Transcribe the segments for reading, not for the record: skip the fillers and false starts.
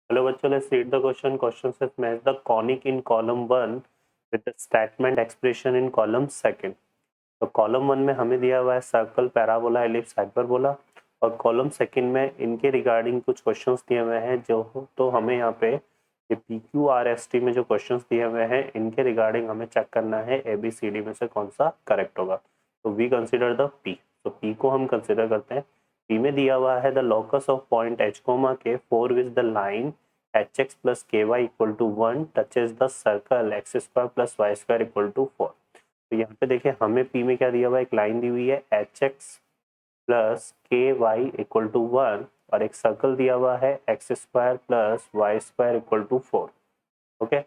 Hello बच्चों, let's read the question. Question says match the conic in column 1 with the statement expression in column 2. तो column 1 में हमें दिया हुआ है सर्कल, पैराबोला, एलिप्स, हाइपरबोला, और कॉलम 2 में इनके रिगार्डिंग कुछ क्वेश्चंस दिए हुए हैं जो तो हमें यहाँ पे ये P Q R S T में जो क्वेश्चंस दिए हुए हैं इनके रिगार्डिंग हमें चेक करना है ए बी सी डी में से कौन सा करेक्ट होगा। तो वी कंसिडर द पी, तो पी को हम कंसिडर करते हैं। पी में दिया हुआ है the locus of point H comma K four which the line H x plus के Y equal to 1 touches the circle X square plus Y square equal to 4। तो यहाँ पे देखिए हमें पी में क्या दिया हुआ है, एक लाइन दी हुई है एच एक्स प्लस के वाई इक्वल टू 1 और एक सर्कल दिया हुआ है x square plus Y square equal to 4। Okay,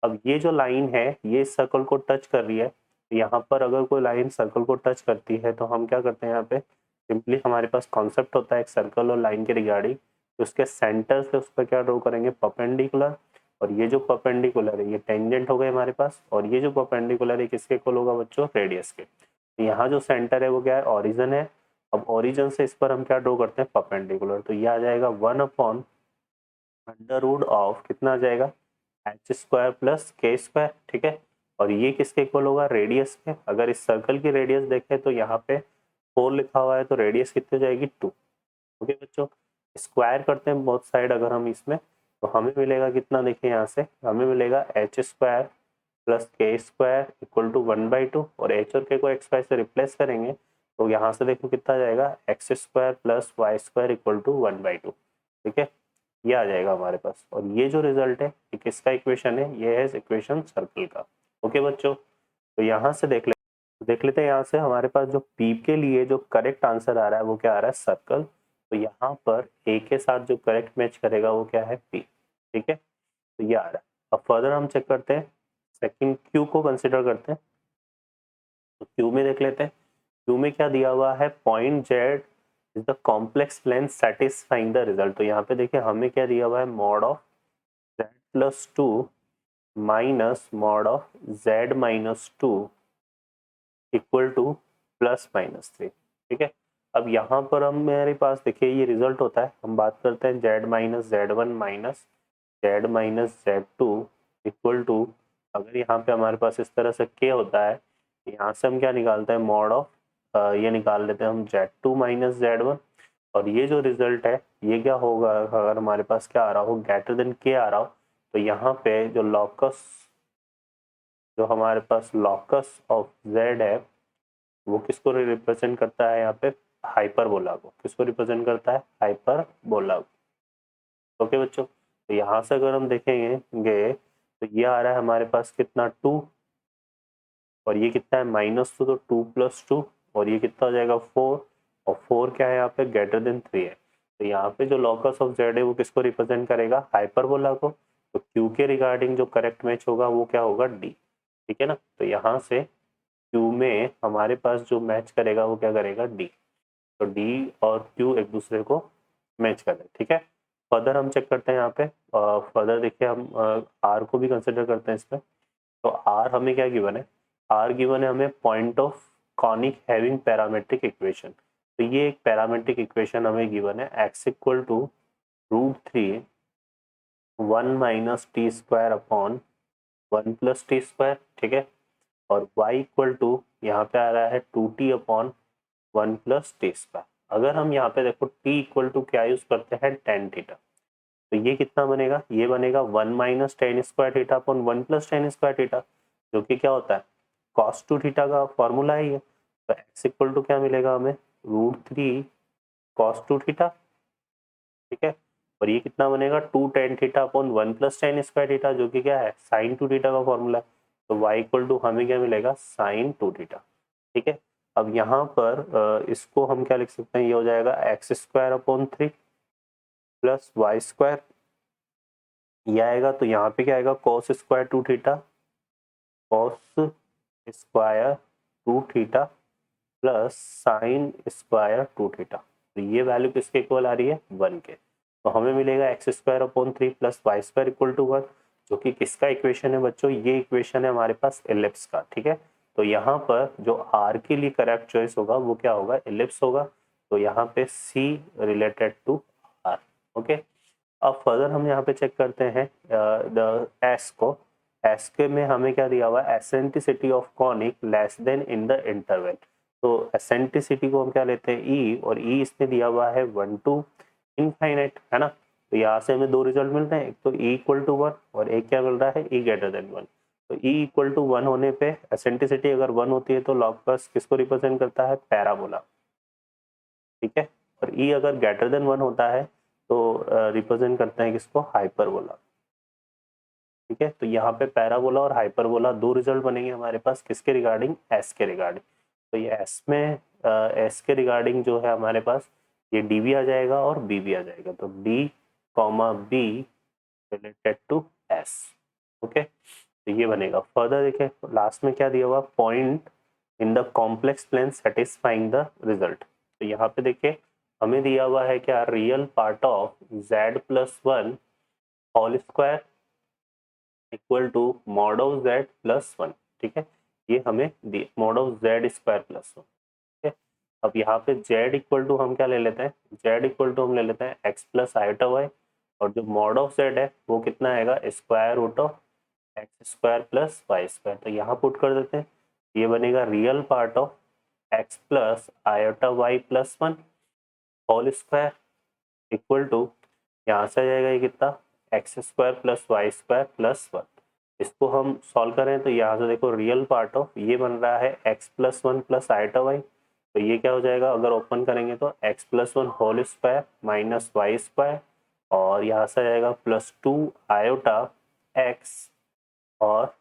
अब ये जो लाइन है ये इस सर्कल को टच कर रही है। तो यहाँ पर अगर कोई लाइन सर्कल को टच करती है तो हम क्या करते हैं, यहाँ पे सिंपली हमारे पास कॉन्सेप्ट होता है एक सर्कल और लाइन के रिगार्डिंग, तो उसके सेंटर से उसका क्या ड्रॉ करेंगे, परपेंडिकुलर। और ये जो परपेंडिकुलर है ये टेंजेंट हो गए हमारे पास, और ये जो परपेंडिकुलर है किसके इक्वल होगा बच्चों, रेडियस के। तो यहाँ जो सेंटर है वो क्या है, ओरिजिन है। अब ओरिजिन से इस पर हम क्या ड्रॉ करते हैं, परपेंडिकुलर। तो ये आ जाएगा 1 अपॉन अंडर रूट ऑफ कितना आ जाएगा, एच स्क्वायर प्लस के स्क्वायर। ठीक है, और ये किसके इक्वल होगा, रेडियस के। अगर इस सर्कल की रेडियस देखें तो यहाँ पे 4 लिखा हुआ है, तो रेडियस कितनी हो जाएगी, 2। ओके बच्चों, स्क्वायर करते हैं बोथ साइड अगर हम इसमें, तो हमें मिलेगा कितना, देखिए यहाँ से हमें मिलेगा एच स्क्वायर प्लस के स्क्वायर इक्वल टू 1/2, और एच और के को एक्स वाई से रिप्लेस करेंगे तो यहाँ से देखो कितना आ जाएगा, x square plus Y square equal to 1/2। ठीक है, ये आ जाएगा हमारे पास, और ये जो रिजल्ट है ये किसका इक्वेशन है, ये है इक्वेशन सर्कल का। ओके बच्चों, तो यहाँ से देख लेते हैं यहाँ से हमारे पास जो पी के लिए जो करेक्ट आंसर आ रहा है वो क्या आ रहा है, सर्कल। तो यहाँ पर ए के साथ जो करेक्ट मैच करेगा वो क्या है, पी। ठीक है, तो ये आ रहा है। अब फर्दर हम चेक करते हैं, सेकंड क्यू को कंसिडर करते हैं। तो क्यू में देख लेते हैं, क्यू में क्या दिया हुआ है, point Z is the complex length satisfying the result. तो यहाँ पे देखिए हमें क्या दिया हुआ है, mod of Z plus 2 minus mod of Z minus 2 equal two plus minus 3। ठीक है, अब यहाँ पर हम मेरे पास देखिए ये रिजल्ट होता है, हम बात करते हैं z minus z one minus z minus z two equal to, अगर यहाँ पे हमारे पास इस तरह से के होता है, यहाँ से हम क्या निकालते हैं, मॉड ऑफ ये निकाल लेते हैं हम z two minus z one. और ये जो रिजल्ट है ये क्या होगा, अगर हमारे पास क्या आ रहा हो, ग्रेटर देन के आ रहा हो, तो यहाँ पे जो लॉकस, जो हमारे पास लॉकस ऑफ जेड है वो किसको रिप्रेजेंट करता है, यहाँ पे हाइपरबोला को। किसको रिप्रेजेंट करता है, हाइपरबोला को। ओके बच्चों, तो यहाँ से अगर हम देखेंगे तो ये आ रहा है हमारे पास कितना, 2, और ये कितना है, -2, तो 2 + 2, और ये कितना हो जाएगा, 4। और 4 क्या है यहाँ पे, ग्रेटर देन 3 है। तो यहाँ पे जो लॉकस ऑफ जेड है वो किसको रिप्रेजेंट करेगा, हाइपरबोला को। तो क्यू के रिगार्डिंग जो करेक्ट मैच होगा वो क्या होगा, डी। ठीक है ना, तो यहाँ से क्यू में हमारे पास जो मैच करेगा वो क्या करेगा, डी। तो डी और क्यू एक दूसरे को मैच कर रहे हैं। ठीक है, फर्दर हम चेक करते हैं यहाँ पे, फर्दर देखिए हम आर को भी कंसिडर करते हैं इसमें। तो आर हमें क्या गिवन है, आर गिवन है हमें point of conic having parametric equation. तो ये एक पैरामेट्रिक इक्वेशन हमें गिवन है, x equal to √3 1 minus t square upon 1 plus t square. ठीक है, और y इक्वल टू यहाँ पे आ रहा है 2t upon 1 plus t square. अगर हम यहाँ पे देखो t इक्वल टू क्या यूज करते हैं, टेन थीटा। तो ये कितना बनेगा, ये बनेगा 1 minus ten square theta upon 1 plus ten square theta, जो कि क्या होता है, कॉस टू थीटा का फॉर्मूला है ये। तो x इक्वल टू क्या मिलेगा हमें, √3 कॉस टू थीटा। ठीक है, और ये कितना बनेगा, 2 tan theta upon 1 plus ten square theta, जो कि क्या है, साइन टू थीटा का फॉर्मूला है। तो y इक्वल टू हमें क्या मिलेगा, साइन टू थीटा। ठीक है, अब यहाँ पर इसको हम क्या लिख सकते हैं, ये हो जाएगा x square upon 3 plus Y square, ये आएगा। तो यहाँ पे क्या आएगा, cos square two theta, cos square two theta plus sine square two theta. तो ये वैल्यू किसके इक्वल आ रही है, 1 के। तो हमें मिलेगा x square upon 3 plus Y square equal to 1, जो कि किसका इक्वेशन है बच्चों, ये इक्वेशन है हमारे पास एलिप्स का। ठीक है, तो यहाँ पर जो आर के लिए करेक्ट चॉइस होगा वो क्या होगा, एलिप्स होगा। तो यहाँ पे सी रिलेटेड टू आर। ओके, अब फर्दर हम यहाँ पे चेक करते हैं द एस को। एस के में हमें क्या दिया हुआ है, eccentricity of conic less then in the interval. तो एसेंट्रिसिटी को हम क्या लेते हैं, ई, और ई इसने दिया हुआ है 1 to इनफाइनाइट, है ना। तो यहाँ से हमें दो रिजल्ट मिलते हैं, एक तो ई इक्वल टू 1 और एक क्या मिल रहा है, ई ग्रेटर देन 1। तो ई इक्वल टू 1 होने पे एसेंट्रिसिटी अगर 1 होती है तो लॉग प्लस किसको रिप्रेजेंट करता है, पैराबोला, ठीक है। और ई अगर ग्रेटर देन 1 होता है तो रिप्रेजेंट करते हैं किसको, हाइपरबोला, ठीक है। तो यहाँ पे पैराबोला और हाइपरबोला दो रिजल्ट बनेंगे हमारे पास, किसके रिगार्डिंग, एस के रिगार्डिंग। तो ये एस में एस के रिगार्डिंग जो है हमारे पास, ये डी भी आ जाएगा और बी भी आ जाएगा। तो D comma B related to S, okay. तो ये बनेगा। फर्दर देखें लास्ट में क्या दिया हुआ, point in the complex plane satisfying the result. तो यहाँ पे देखिए हमें दिया हुआ है क्या, real part of z+1 whole square equal to mod of z+1, ठीक है। ये हमें मॉड ऑफ z²+1, ठीक है। अब यहाँ पे z इक्वल टू हम क्या ले लेते हैं, z इक्वल टू हम ले लेते हैं x प्लस आयोटा y, और जो मॉड ऑफ z है वो कितना आएगा, square root of x² plus y²। तो यहाँ पुट कर देते हैं, ये बनेगा real part of x plus iota y+1 whole square equal to, यहाँ से आ जाएगा ये कितना, x² प्लस y²+1। इसको हम सॉल्व करें तो यहाँ से देखो रियल पार्ट ऑफ ये बन रहा है x+1 प्लस आयोटा y। तो ये क्या हो जाएगा, अगर ओपन करेंगे तो x+1 whole square minus y², और यहाँ से आ जाएगा +2 आयोटा x, और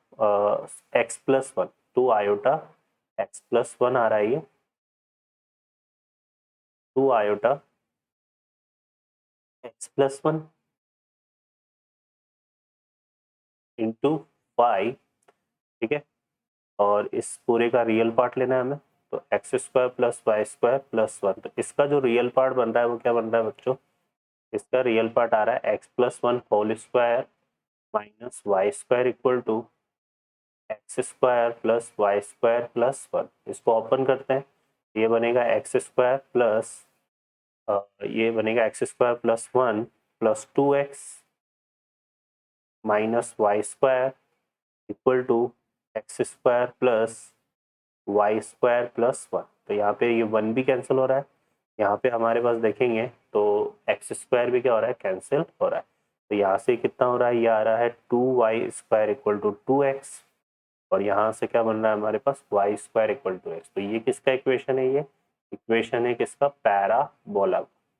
x+1 2 आयोटा x+1 आ रहा है, ये 2 आयोटा x+1 इंटू y, ठीक है। और इस पूरे का रियल पार्ट लेना है हमें, तो x² प्लस y²+1। तो इसका जो रियल पार्ट बन रहा है वो क्या बन रहा है बच्चों, इसका रियल पार्ट आ रहा है x+1 whole square minus y² equal to x² plus y²+1। इसको ओपन करते हैं, ये बनेगा x² प्लस ये बनेगा x² plus 1 plus 2x minus y² equal to x² plus y²+1। तो यहाँ पे ये 1 भी कैंसिल हो रहा है, यहाँ पे हमारे पास देखेंगे तो x² भी क्या हो रहा है, कैंसिल हो रहा है। तो यहाँ से कितना हो रहा है, ये आ रहा है 2y² इक्वल टू 2x, और यहाँ से क्या बन रहा है हमारे पास, y² इक्वल टू x। तो ये किसका इक्वेशन है, ये इक्वेशन है किसका, पैराबोला।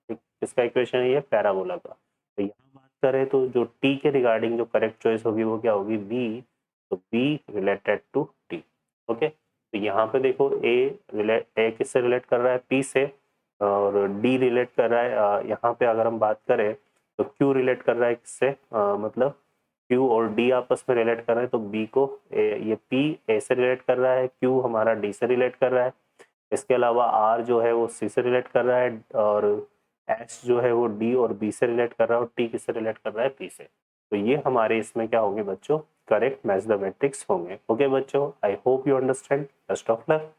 किसका इक्वेशन है ये, पैराबोला का। तो यहाँ बात करें तो जो t के रिगार्डिंग जो करेक्ट चॉइस होगी वो क्या होगी, b। तो b related to t, okay. तो यहाँ पे देखो ए किससे रिलेट कर रहा है, p से, और डी रिलेट कर रहा है यहाँ पे अगर हम बात करें तो क्यू रिलेट कर रहा है किससे, मतलब क्यू और डी आपस में रिलेट कर रहे हैं। तो बी को ये पी ए से रिलेट कर रहा है, क्यू हमारा डी से रिलेट कर रहा है, इसके अलावा आर जो है वो सी से रिलेट कर रहा है, और एस जो है वो डी और बी से रिलेट कर रहा है, और टी किससे रिलेट कर रहा है, पी से। तो ये हमारे इसमें क्या होंगे बच्चों, करेक्ट मैथमेटिक्स होंगे। ओके बच्चों, I hope you understand. Best of luck.